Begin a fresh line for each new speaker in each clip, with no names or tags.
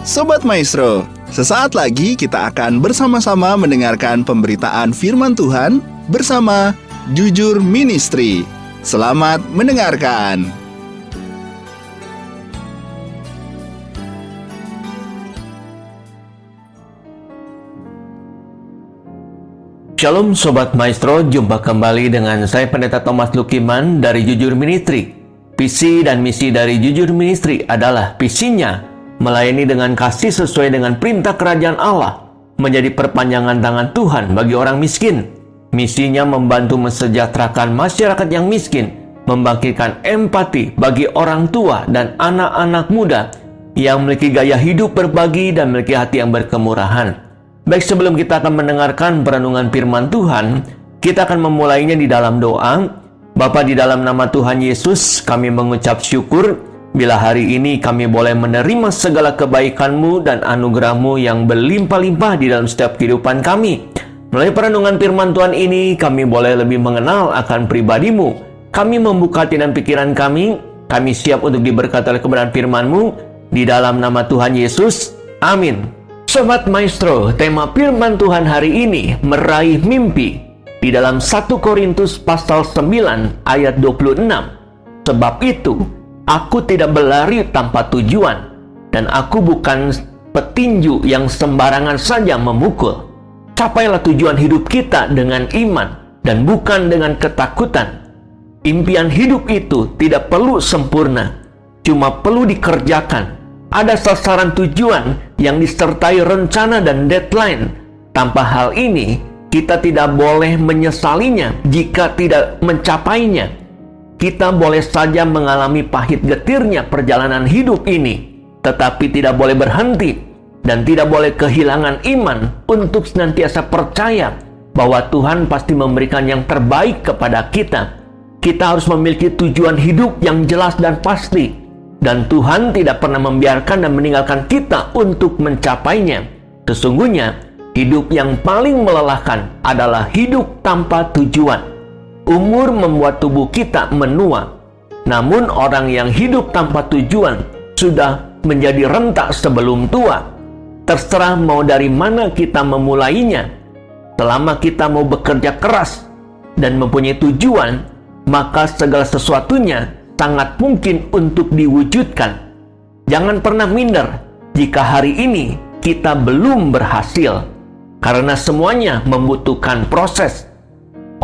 Sobat Maestro, sesaat lagi kita akan bersama-sama mendengarkan pemberitaan firman Tuhan bersama Jujur Ministry. Selamat mendengarkan.
Shalom Sobat Maestro, jumpa kembali dengan saya Pendeta Thomas Lukiman dari Jujur Ministry. Visi dan misi dari Jujur Ministry adalah visinya melayani dengan kasih sesuai dengan perintah kerajaan Allah, menjadi perpanjangan tangan Tuhan bagi orang miskin. Misinya membantu mensejahterakan masyarakat yang miskin, membangkitkan empati bagi orang tua dan anak-anak muda yang memiliki gaya hidup berbagi dan memiliki hati yang berkemurahan. Baik, sebelum kita akan mendengarkan perenungan firman Tuhan, kita akan memulainya di dalam doa. Bapa, di dalam nama Tuhan Yesus, kami mengucap syukur bila hari ini kami boleh menerima segala kebaikan-Mu dan anugerah-Mu yang berlimpah-limpah di dalam setiap kehidupan kami. Melalui perenungan firman Tuhan ini, kami boleh lebih mengenal akan pribadi-Mu. Kami membuka hati dan pikiran kami siap untuk diberkati oleh kebenaran firman-Mu. Di dalam nama Tuhan Yesus, amin. Sobat Maestro, tema firman Tuhan hari ini, meraih mimpi. Di dalam 1 Korintus pasal 9 ayat 26. Sebab itu, aku tidak berlari tanpa tujuan, dan aku bukan petinju yang sembarangan saja memukul. Capailah tujuan hidup kita dengan iman dan bukan dengan ketakutan. Impian hidup itu tidak perlu sempurna, cuma perlu dikerjakan. Ada sasaran tujuan yang disertai rencana dan deadline. Tanpa hal ini, kita tidak boleh menyesalinya jika tidak mencapainya. Kita boleh saja mengalami pahit getirnya perjalanan hidup ini, tetapi tidak boleh berhenti dan tidak boleh kehilangan iman untuk senantiasa percaya bahwa Tuhan pasti memberikan yang terbaik kepada kita. Kita harus memiliki tujuan hidup yang jelas dan pasti, dan Tuhan tidak pernah membiarkan dan meninggalkan kita untuk mencapainya. Sesungguhnya, hidup yang paling melelahkan adalah hidup tanpa tujuan. Umur membuat tubuh kita menua. Namun orang yang hidup tanpa tujuan sudah menjadi rentak sebelum tua. Terserah mau dari mana kita memulainya. Selama kita mau bekerja keras dan mempunyai tujuan, maka segala sesuatunya sangat mungkin untuk diwujudkan. Jangan pernah minder jika hari ini kita belum berhasil, karena semuanya membutuhkan proses.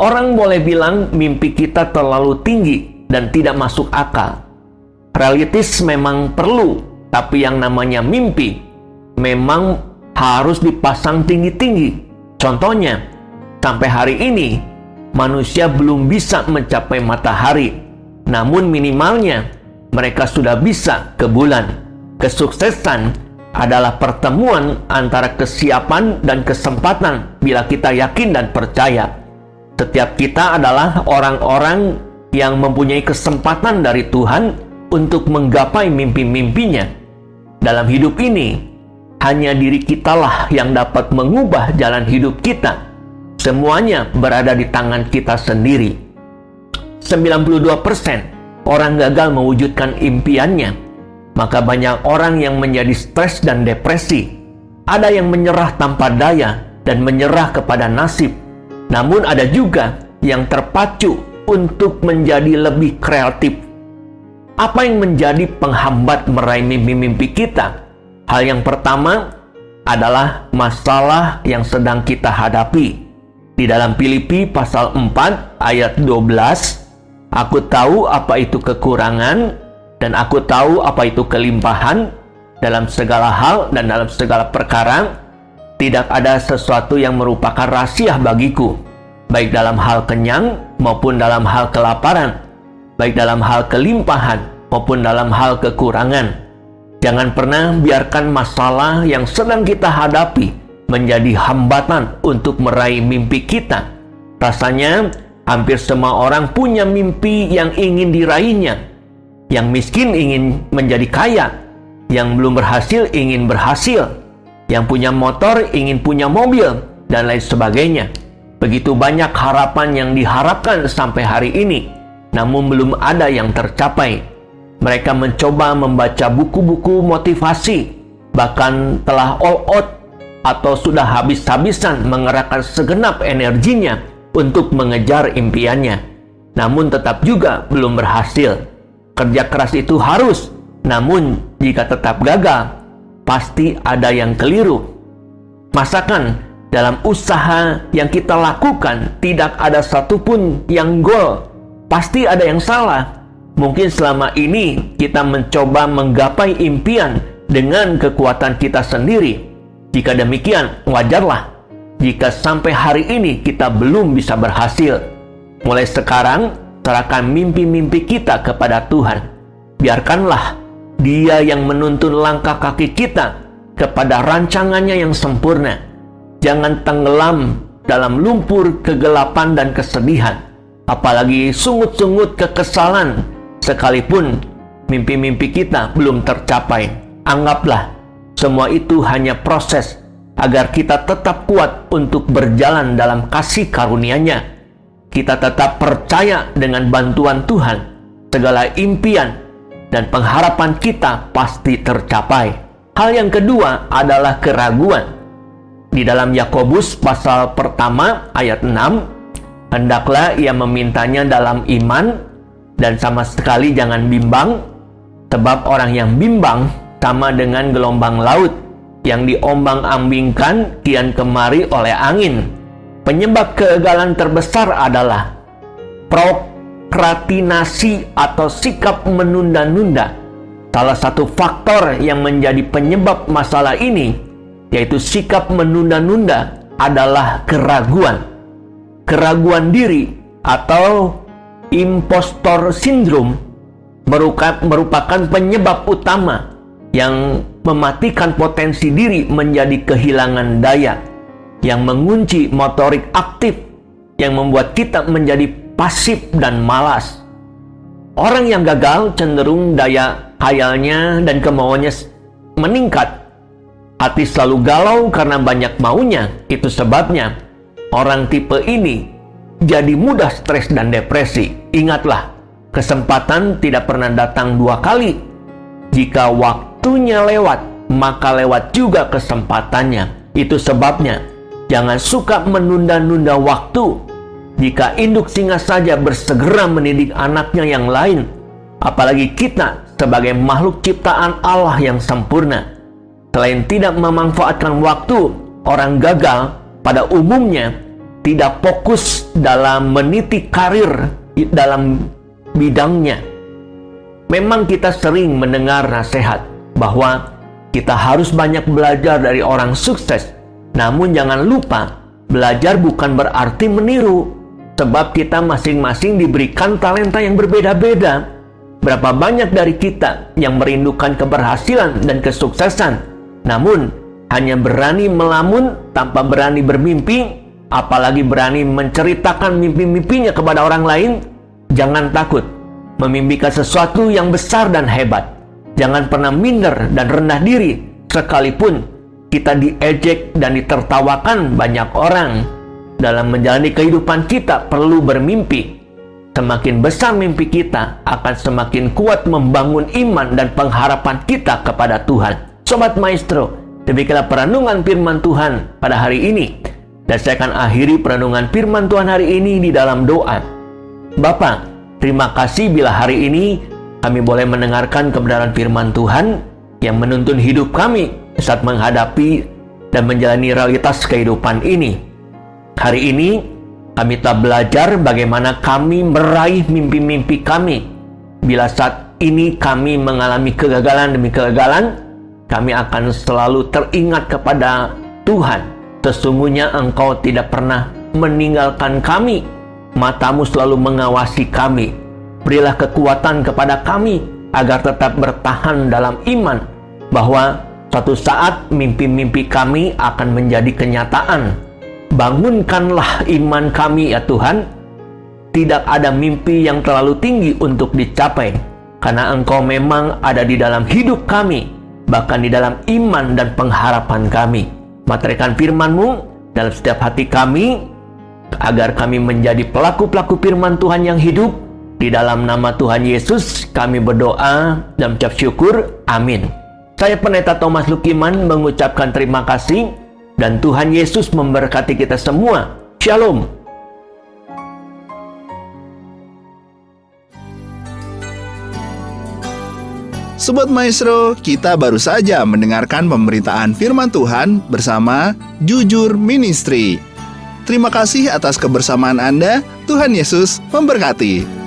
Orang boleh bilang mimpi kita terlalu tinggi dan tidak masuk akal. Realistis memang perlu, tapi yang namanya mimpi memang harus dipasang tinggi-tinggi. Contohnya, sampai hari ini manusia belum bisa mencapai matahari, namun minimalnya mereka sudah bisa ke bulan. Kesuksesan adalah pertemuan antara kesiapan dan kesempatan bila kita yakin dan percaya. Setiap kita adalah orang-orang yang mempunyai kesempatan dari Tuhan untuk menggapai mimpi-mimpinya. Dalam hidup ini, hanya diri kitalah yang dapat mengubah jalan hidup kita. Semuanya berada di tangan kita sendiri. 92% orang gagal mewujudkan impiannya. Maka banyak orang yang menjadi stres dan depresi. Ada yang menyerah tanpa daya dan menyerah kepada nasib. Namun ada juga yang terpacu untuk menjadi lebih kreatif. Apa yang menjadi penghambat meraih mimpi-mimpi kita? Hal yang pertama adalah masalah yang sedang kita hadapi. Di dalam Filipi pasal 4 ayat 12, aku tahu apa itu kekurangan dan aku tahu apa itu kelimpahan dalam segala hal dan dalam segala perkara. Tidak ada sesuatu yang merupakan rahasia bagiku, baik dalam hal kenyang maupun dalam hal kelaparan, baik dalam hal kelimpahan maupun dalam hal kekurangan. Jangan pernah biarkan masalah yang sedang kita hadapi menjadi hambatan untuk meraih mimpi kita. Rasanya hampir semua orang punya mimpi yang ingin diraihnya. Yang miskin ingin menjadi kaya, yang belum berhasil ingin berhasil, yang punya motor ingin punya mobil, dan lain sebagainya. Begitu banyak harapan yang diharapkan sampai hari ini, namun belum ada yang tercapai. Mereka mencoba membaca buku-buku motivasi, bahkan telah all out atau sudah habis-habisan mengerahkan segenap energinya untuk mengejar impiannya, namun tetap juga belum berhasil. Kerja keras itu harus, namun jika tetap gagal, pasti ada yang keliru. Masakan dalam usaha yang kita lakukan tidak ada satupun yang gol, pasti ada yang salah. Mungkin selama ini kita mencoba menggapai impian dengan kekuatan kita sendiri. Jika demikian, wajarlah jika sampai hari ini kita belum bisa berhasil. Mulai sekarang, serahkan mimpi-mimpi kita kepada Tuhan. Biarkanlah Dia yang menuntun langkah kaki kita kepada rancangannya yang sempurna. Jangan tenggelam dalam lumpur kegelapan dan kesedihan, apalagi sungut-sungut kekesalan, sekalipun mimpi-mimpi kita belum tercapai. Anggaplah semua itu hanya proses agar kita tetap kuat untuk berjalan dalam kasih karunia-Nya. Kita tetap percaya dengan bantuan Tuhan, segala impian dan pengharapan kita pasti tercapai. Hal yang kedua adalah keraguan. Di dalam Yakobus pasal pertama ayat 6, hendaklah ia memintanya dalam iman dan sama sekali jangan bimbang, sebab orang yang bimbang sama dengan gelombang laut yang diombang-ambingkan kian kemari oleh angin. Penyebab kegagalan terbesar adalah prokrastinasi atau sikap menunda-nunda. Salah satu faktor yang menjadi penyebab masalah ini, yaitu sikap menunda-nunda, adalah keraguan. Keraguan diri atau impostor syndrome merupakan penyebab utama yang mematikan potensi diri menjadi kehilangan daya, yang mengunci motorik aktif, yang membuat kita menjadi pasif dan malas. Orang yang gagal cenderung daya khayalnya dan kemauannya meningkat. Hati selalu galau karena banyak maunya. Itu sebabnya orang tipe ini jadi mudah stres dan depresi. Ingatlah, kesempatan tidak pernah datang dua kali. Jika waktunya lewat, maka lewat juga kesempatannya. Itu sebabnya jangan suka menunda-nunda waktu. Jika induk singa saja bersegera mendidik anaknya yang lain, apalagi kita sebagai makhluk ciptaan Allah yang sempurna. Selain tidak memanfaatkan waktu, orang gagal pada umumnya tidak fokus dalam meniti karir dalam bidangnya. Memang kita sering mendengar nasihat bahwa kita harus banyak belajar dari orang sukses. Namun jangan lupa, belajar bukan berarti meniru, sebab kita masing-masing diberikan talenta yang berbeda-beda. Berapa banyak dari kita yang merindukan keberhasilan dan kesuksesan, namun hanya berani melamun tanpa berani bermimpi, apalagi berani menceritakan mimpi-mimpinya kepada orang lain. Jangan takut memimpikan sesuatu yang besar dan hebat. Jangan pernah minder dan rendah diri, sekalipun kita diejek dan ditertawakan banyak orang. Dalam menjalani kehidupan kita perlu bermimpi. Semakin besar mimpi kita, akan semakin kuat membangun iman dan pengharapan kita kepada Tuhan. Sobat Maestro, demikianlah perenungan firman Tuhan pada hari ini. Dan saya akan akhiri perenungan firman Tuhan hari ini di dalam doa. Bapa, terima kasih bila hari ini kami boleh mendengarkan kebenaran firman Tuhan yang menuntun hidup kami saat menghadapi dan menjalani realitas kehidupan ini. Hari ini kami telah belajar bagaimana kami meraih mimpi-mimpi kami. Bila saat ini kami mengalami kegagalan demi kegagalan, kami akan selalu teringat kepada Tuhan. Sesungguhnya Engkau tidak pernah meninggalkan kami. Matamu selalu mengawasi kami. Berilah kekuatan kepada kami agar tetap bertahan dalam iman, bahwa suatu saat mimpi-mimpi kami akan menjadi kenyataan. Bangunkanlah iman kami ya Tuhan. Tidak ada mimpi yang terlalu tinggi untuk dicapai, karena Engkau memang ada di dalam hidup kami, bahkan di dalam iman dan pengharapan kami. Materikan firman-Mu dalam setiap hati kami, agar kami menjadi pelaku-pelaku firman Tuhan yang hidup. Di dalam nama Tuhan Yesus kami berdoa dan mengucap syukur. Amin. Saya Pendeta Thomas Lukiman mengucapkan terima kasih dan Tuhan Yesus memberkati kita semua. Shalom.
Sobat Maestro, kita baru saja mendengarkan pemberitaan firman Tuhan bersama Jujur Ministry. Terima kasih atas kebersamaan Anda. Tuhan Yesus memberkati.